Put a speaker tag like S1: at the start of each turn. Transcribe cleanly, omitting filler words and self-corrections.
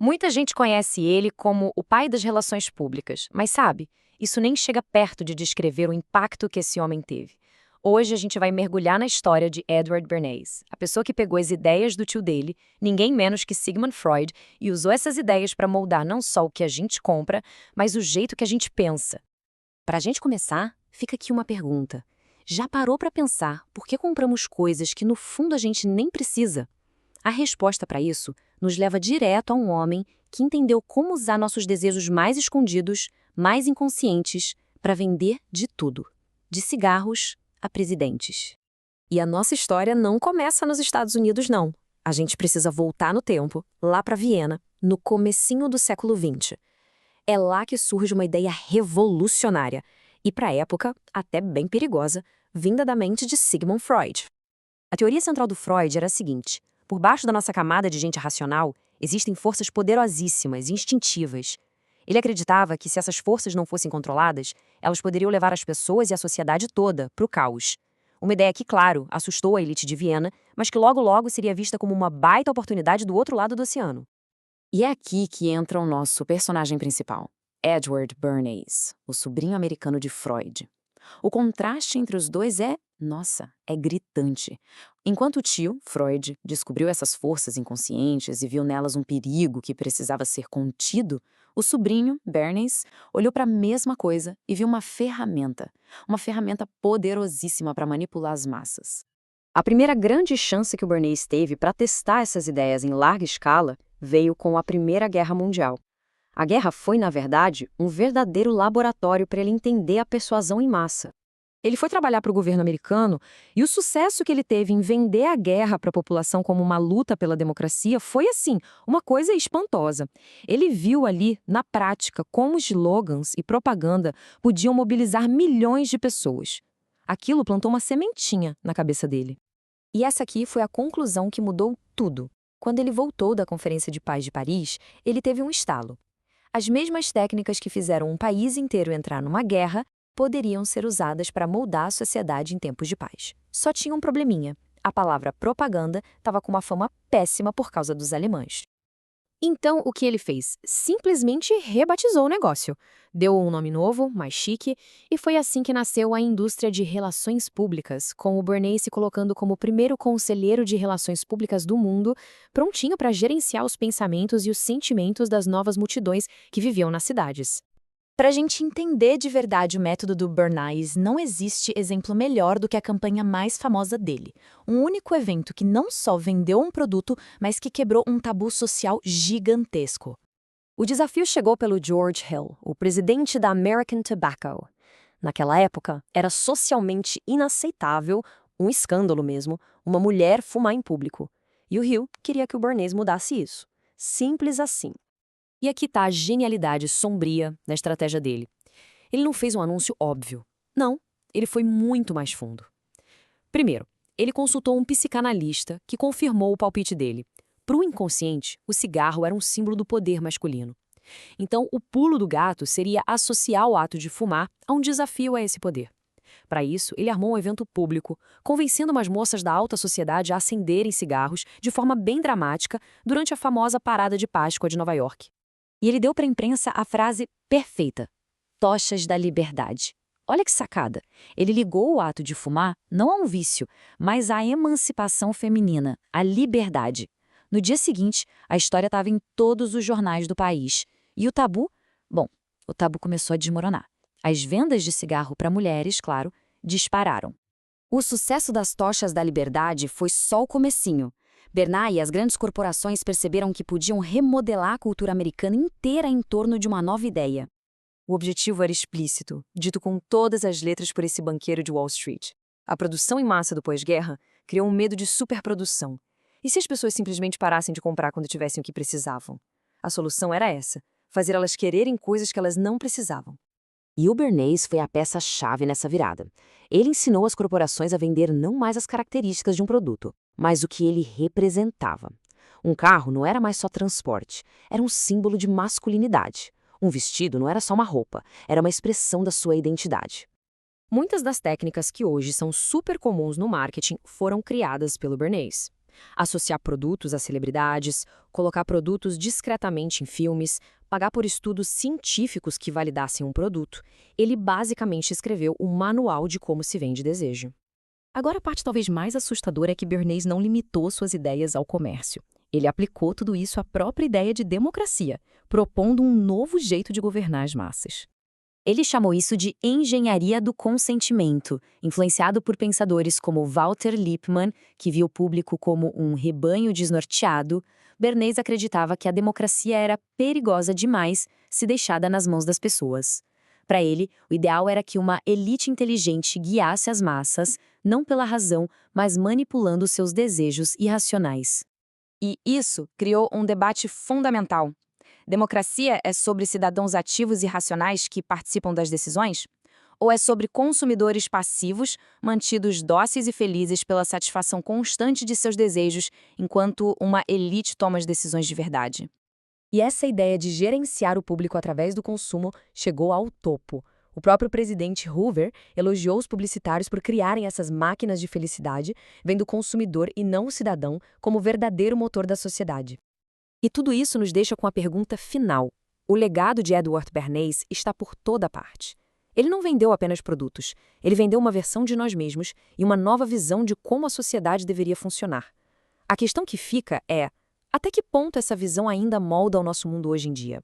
S1: Muita gente conhece ele como o pai das relações públicas, mas sabe, isso nem chega perto de descrever o impacto que esse homem teve. Hoje a gente vai mergulhar na história de Edward Bernays, a pessoa que pegou as ideias do tio dele, ninguém menos que Sigmund Freud, e usou essas ideias para moldar não só o que a gente compra, mas o jeito que a gente pensa. Para a gente começar, fica aqui uma pergunta. Já parou para pensar por que compramos coisas que no fundo a gente nem precisa? A resposta para isso nos leva direto a um homem que entendeu como usar nossos desejos mais escondidos, mais inconscientes, para vender de tudo, de cigarros a presidentes. E a nossa história não começa nos Estados Unidos, não. A gente precisa voltar no tempo, lá para Viena, no comecinho do século XX. É lá que surge uma ideia revolucionária e, para a época, até bem perigosa, vinda da mente de Sigmund Freud. A teoria central do Freud era a seguinte: por baixo da nossa camada de gente racional, existem forças poderosíssimas, instintivas. Ele acreditava que se essas forças não fossem controladas, elas poderiam levar as pessoas e a sociedade toda para o caos. Uma ideia que, claro, assustou a elite de Viena, mas que logo logo seria vista como uma baita oportunidade do outro lado do oceano. E é aqui que entra o nosso personagem principal, Edward Bernays, o sobrinho americano de Freud. O contraste entre os dois é gritante. Enquanto o tio, Freud, descobriu essas forças inconscientes e viu nelas um perigo que precisava ser contido, o sobrinho, Bernays, olhou para a mesma coisa e viu uma ferramenta poderosíssima para manipular as massas. A primeira grande chance que o Bernays teve para testar essas ideias em larga escala veio com a Primeira Guerra Mundial. A guerra foi, na verdade, um verdadeiro laboratório para ele entender a persuasão em massa. Ele foi trabalhar para o governo americano e o sucesso que ele teve em vender a guerra para a população como uma luta pela democracia foi, assim, uma coisa espantosa. Ele viu ali, na prática, como slogans e propaganda podiam mobilizar milhões de pessoas. Aquilo plantou uma sementinha na cabeça dele. E essa aqui foi a conclusão que mudou tudo. Quando ele voltou da Conferência de Paz de Paris, ele teve um estalo. As mesmas técnicas que fizeram um país inteiro entrar numa guerra poderiam ser usadas para moldar a sociedade em tempos de paz. Só tinha um probleminha. A palavra propaganda estava com uma fama péssima por causa dos alemães. Então, o que ele fez? Simplesmente rebatizou o negócio. Deu um nome novo, mais chique, e foi assim que nasceu a indústria de relações públicas, com o Bernays se colocando como o primeiro conselheiro de relações públicas do mundo, prontinho para gerenciar os pensamentos e os sentimentos das novas multidões que viviam nas cidades. Para a gente entender de verdade o método do Bernays, não existe exemplo melhor do que a campanha mais famosa dele. Um único evento que não só vendeu um produto, mas que quebrou um tabu social gigantesco. O desafio chegou pelo George Hill, o presidente da American Tobacco. Naquela época, era socialmente inaceitável, um escândalo mesmo, uma mulher fumar em público. E o Hill queria que o Bernays mudasse isso. Simples assim. E aqui está a genialidade sombria da estratégia dele. Ele não fez um anúncio óbvio. Não, ele foi muito mais fundo. Primeiro, ele consultou um psicanalista que confirmou o palpite dele. Para o inconsciente, o cigarro era um símbolo do poder masculino. Então, o pulo do gato seria associar o ato de fumar a um desafio a esse poder. Para isso, ele armou um evento público, convencendo umas moças da alta sociedade a acenderem cigarros de forma bem dramática durante a famosa Parada de Páscoa de Nova York. E ele deu para a imprensa a frase perfeita: tochas da liberdade. Olha que sacada. Ele ligou o ato de fumar não a um vício, mas à emancipação feminina, à liberdade. No dia seguinte, a história estava em todos os jornais do país. E o tabu? Bom, o tabu começou a desmoronar. As vendas de cigarro para mulheres, claro, dispararam. O sucesso das tochas da liberdade foi só o comecinho. Bernays e as grandes corporações perceberam que podiam remodelar a cultura americana inteira em torno de uma nova ideia. O objetivo era explícito, dito com todas as letras por esse banqueiro de Wall Street. A produção em massa do pós-guerra criou um medo de superprodução. E se as pessoas simplesmente parassem de comprar quando tivessem o que precisavam? A solução era essa: fazer elas quererem coisas que elas não precisavam. E o Bernays foi a peça-chave nessa virada. Ele ensinou as corporações a vender não mais as características de um produto, mas o que ele representava. Um carro não era mais só transporte, era um símbolo de masculinidade. Um vestido não era só uma roupa, era uma expressão da sua identidade. Muitas das técnicas que hoje são super comuns no marketing foram criadas pelo Bernays. Associar produtos a celebridades, colocar produtos discretamente em filmes, pagar por estudos científicos que validassem um produto. Ele basicamente escreveu o manual de como se vende desejo. Agora, a parte talvez mais assustadora é que Bernays não limitou suas ideias ao comércio. Ele aplicou tudo isso à própria ideia de democracia, propondo um novo jeito de governar as massas. Ele chamou isso de engenharia do consentimento, influenciado por pensadores como Walter Lippmann, que viu o público como um rebanho desnorteado. Bernays acreditava que a democracia era perigosa demais se deixada nas mãos das pessoas. Para ele, o ideal era que uma elite inteligente guiasse as massas, não pela razão, mas manipulando seus desejos irracionais. E isso criou um debate fundamental. Democracia é sobre cidadãos ativos e racionais que participam das decisões? Ou é sobre consumidores passivos, mantidos dóceis e felizes pela satisfação constante de seus desejos, enquanto uma elite toma as decisões de verdade? E essa ideia de gerenciar o público através do consumo chegou ao topo. O próprio presidente Hoover elogiou os publicitários por criarem essas máquinas de felicidade, vendo o consumidor e não o cidadão como o verdadeiro motor da sociedade. E tudo isso nos deixa com a pergunta final. O legado de Edward Bernays está por toda parte. Ele não vendeu apenas produtos, ele vendeu uma versão de nós mesmos e uma nova visão de como a sociedade deveria funcionar. A questão que fica é: até que ponto essa visão ainda molda o nosso mundo hoje em dia?